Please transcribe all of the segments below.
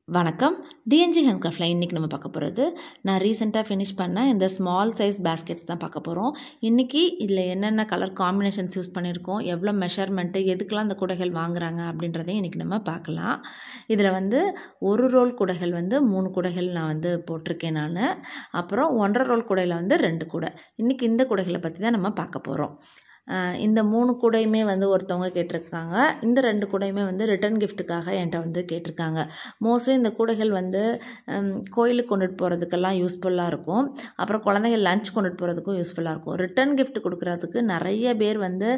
வணக்கம். டிஎன்ஜி ஹேண்ட்கிராஃப்டில் இன்றைக்கி நம்ம பார்க்க போகிறது, நான் ரீசெண்டாக ஃபினிஷ் பண்ண இந்த ஸ்மால் சைஸ் பேஸ்கெட்ஸ் தான் பார்க்க போகிறோம். இன்றைக்கி இதில் என்னென்ன கலர் காம்பினேஷன்ஸ் யூஸ் பண்ணியிருக்கோம், எவ்வளோ மெஷர்மெண்ட்டு, எதுக்கெலாம் இந்த குடைகள் வாங்குறாங்க அப்படின்றதையும் இன்றைக்கி நம்ம பார்க்கலாம். இதில் வந்து ஒரு ரோல் குடைகள் வந்து 3 குடைகள் நான் வந்து போட்டிருக்கேன் நான். அப்புறம் 1.5 ரோல் குடையில் வந்து 2 குடை. இன்றைக்கி இந்த குடைகளை பற்றி தான் நம்ம பார்க்க போகிறோம். இந்த 3 கூடையுமே வந்து ஒருத்தவங்க கேட்டிருக்காங்க. இந்த 2 கூடையுமே வந்து ரிட்டர்ன் கிஃப்ட்டுக்காக என்கிட்ட வந்து கேட்டிருக்காங்க. மோஸ்ட்லி இந்த கூடைகள் வந்து கோயிலுக்கு கொண்டுட்டு போகிறதுக்கெல்லாம் யூஸ்ஃபுல்லாக இருக்கும். அப்புறம் குழந்தைகள் லஞ்ச் கொண்டுட்டு போகிறதுக்கும் யூஸ்ஃபுல்லாக இருக்கும். ரிட்டர்ன் கிஃப்ட் கொடுக்குறதுக்கு நிறைய பேர் வந்து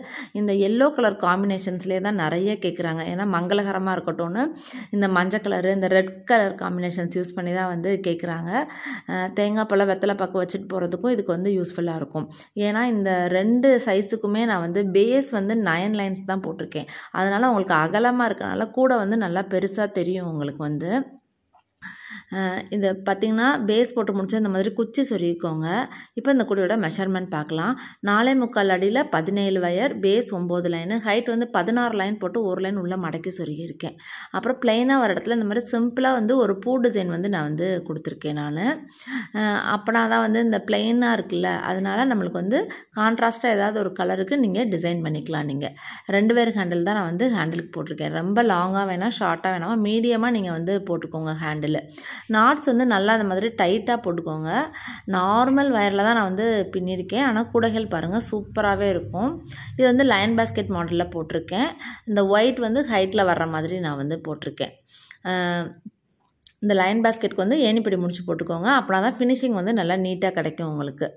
இந்த எல்லோ கலர் காம்பினேஷன்ஸ்லேயே தான் நிறைய கேட்குறாங்க. ஏன்னா மங்களகரமாக இருக்கட்டும்னு இந்த மஞ்சள் கலரு, இந்த ரெட் கலர் காம்பினேஷன்ஸ் யூஸ் பண்ணி தான் வந்து கேட்குறாங்க. தேங்காய் பழம், வெத்தலை பாக்கு வச்சுட்டு போகிறதுக்கும் இதுக்கு வந்து யூஸ்ஃபுல்லாக இருக்கும். ஏன்னா இந்த 2 சைஸுக்குமே நான் வந்து பேஸ் வந்து 9 லைன்ஸ் தான் போட்டிருக்கேன். அதனால் உங்களுக்கு அகலமாக இருக்கனால கூட வந்து நல்லா பெருசாக தெரியும் உங்களுக்கு வந்து. இதை பார்த்திங்கன்னா பேஸ் போட்டு முடிச்சு இந்த மாதிரி குச்சி சொருகிக்கோங்க. இப்போ இந்த கூடையோட மெஷர்மெண்ட் பார்க்கலாம். 4.25 அடியில் 17 வயர், பேஸ் 9 லைனு, ஹைட் வந்து 16 லைன் போட்டு 1 லைன் உள்ளே மடக்கி சொருகியிருக்கேன். அப்புறம் பிளெயினாக வர இடத்துல இந்த மாதிரி சிம்பிளாக வந்து ஒரு பூ டிசைன் வந்து நான் வந்து கொடுத்துருக்கேன் நான். அப்போனா தான் வந்து இந்த பிளெயினாக இருக்குல்ல, அதனால் நம்மளுக்கு வந்து கான்ட்ராஸ்ட்டாக ஏதாவது ஒரு கலருக்கு நீங்கள் டிசைன் பண்ணிக்கலாம். நீங்கள் 2 பேர் ஹேண்டில் தான் நான் வந்து ஹேண்டிலுக்கு போட்டிருக்கேன். ரொம்ப லாங்காக வேணாம், ஷார்ட்டாக வேணாம், மீடியமாக நீங்கள் வந்து போட்டுக்கோங்க ஹேண்டில். நாட்ஸ் வந்து நல்லா அந்த மாதிரி டைட்டாக போட்டுக்கோங்க. நார்மல் வயரில் தான் நான் வந்து பின்னிருக்கேன். ஆனால் கூடைகள் பாருங்கள் சூப்பராகவே இருக்கும். இது வந்து லைன் பேஸ்கெட் மாடலில் போட்டிருக்கேன். இந்த ஒயிட் வந்து ஹைட்டில் வர்ற மாதிரி நான் வந்து போட்டிருக்கேன். இந்த லைன் பேஸ்கெட்டுக்கு வந்து ஏணிப்படி முடிச்சு போட்டுக்கோங்க. அப்படின்னா தான் ஃபினிஷிங் வந்து நல்லா நீட்டாக கிடைக்கும் உங்களுக்கு.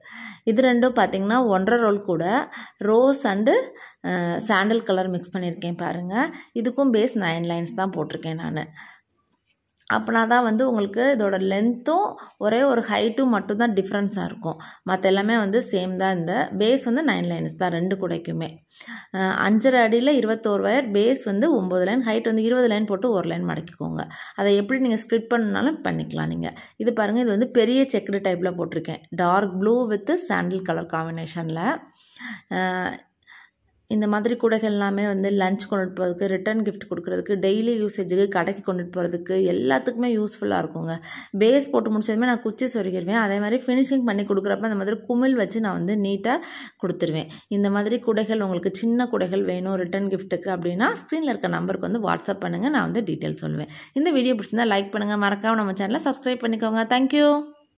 இது ரெண்டும் பார்த்திங்கன்னா 1.5 ரோல் கூட rose and sandal colour mix பண்ணியிருக்கேன் பாருங்கள். இதுக்கும் பேஸ் 9 லைன்ஸ் தான் போட்டிருக்கேன் நான். அப்படின்னா தான் வந்து உங்களுக்கு இதோட லென்த்தும் ஒரே ஒரு ஹைட்டும் மட்டும்தான் டிஃப்ரென்ஸாக இருக்கும். மற்ற எல்லாமே வந்து சேம் தான். இந்த பேஸ் வந்து 9 லைன்ஸ் தான் 2 கூடைக்குமே. 5.5 அடியில் 21 வயர், பேஸ் வந்து 9 லைன், ஹைட் வந்து 20 லைன் போட்டு 1 லைன் மடக்கிக்கோங்க. அதை எப்படி நீங்கள் ஸ்ப்ளிட் பண்ணாலும் பண்ணிக்கலாம் நீங்கள். இது பாருங்கள், இது வந்து பெரிய செக்குடு டைப்பில் போட்டிருக்கேன். Dark blue with sandal colour காம்பினேஷனில். இந்த மாதிரி கூடைகள் எல்லாமே வந்து லஞ்ச் கொண்டுட்டு போகிறதுக்கு, ரிட்டர்ன் கிஃப்ட் கொடுக்குறதுக்கு, டெய்லி யூசேஜுக்கு, கடைக்கு கொண்டுட்டு போகிறதுக்கு எல்லாத்துக்குமே யூஸ்ஃபுல்லாக இருக்குங்க. பேஸ் போட்டு முடிச்சதுமே நான் குச்சி சொருகிடுவேன். அதே மாதிரி ஃபினிஷிங் பண்ணி கொடுக்குறப்ப அந்த மாதிரி குமிழ் வச்சு நான் வந்து நீட்டாக கொடுத்துருவேன். இந்த மாதிரி கூடைகள் உங்களுக்கு சின்ன கூடைகள் வேணும் ரிட்டர்ன் கிஃப்ட்டுக்கு அப்படின்னா ஸ்க்ரீனில் இருக்க நம்பருக்கு வந்து வாட்ஸ்அப் பண்ணுங்கள். நான் வந்து டீட்டெயில் சொல்லுவேன். இந்த வீடியோ பிடிச்சிருந்தா லைக் பண்ணுங்கள். மறக்காம நம்ம சேனலை சப்ஸ்கிரைப் பண்ணிக்கோங்க. தேங்க்யூ.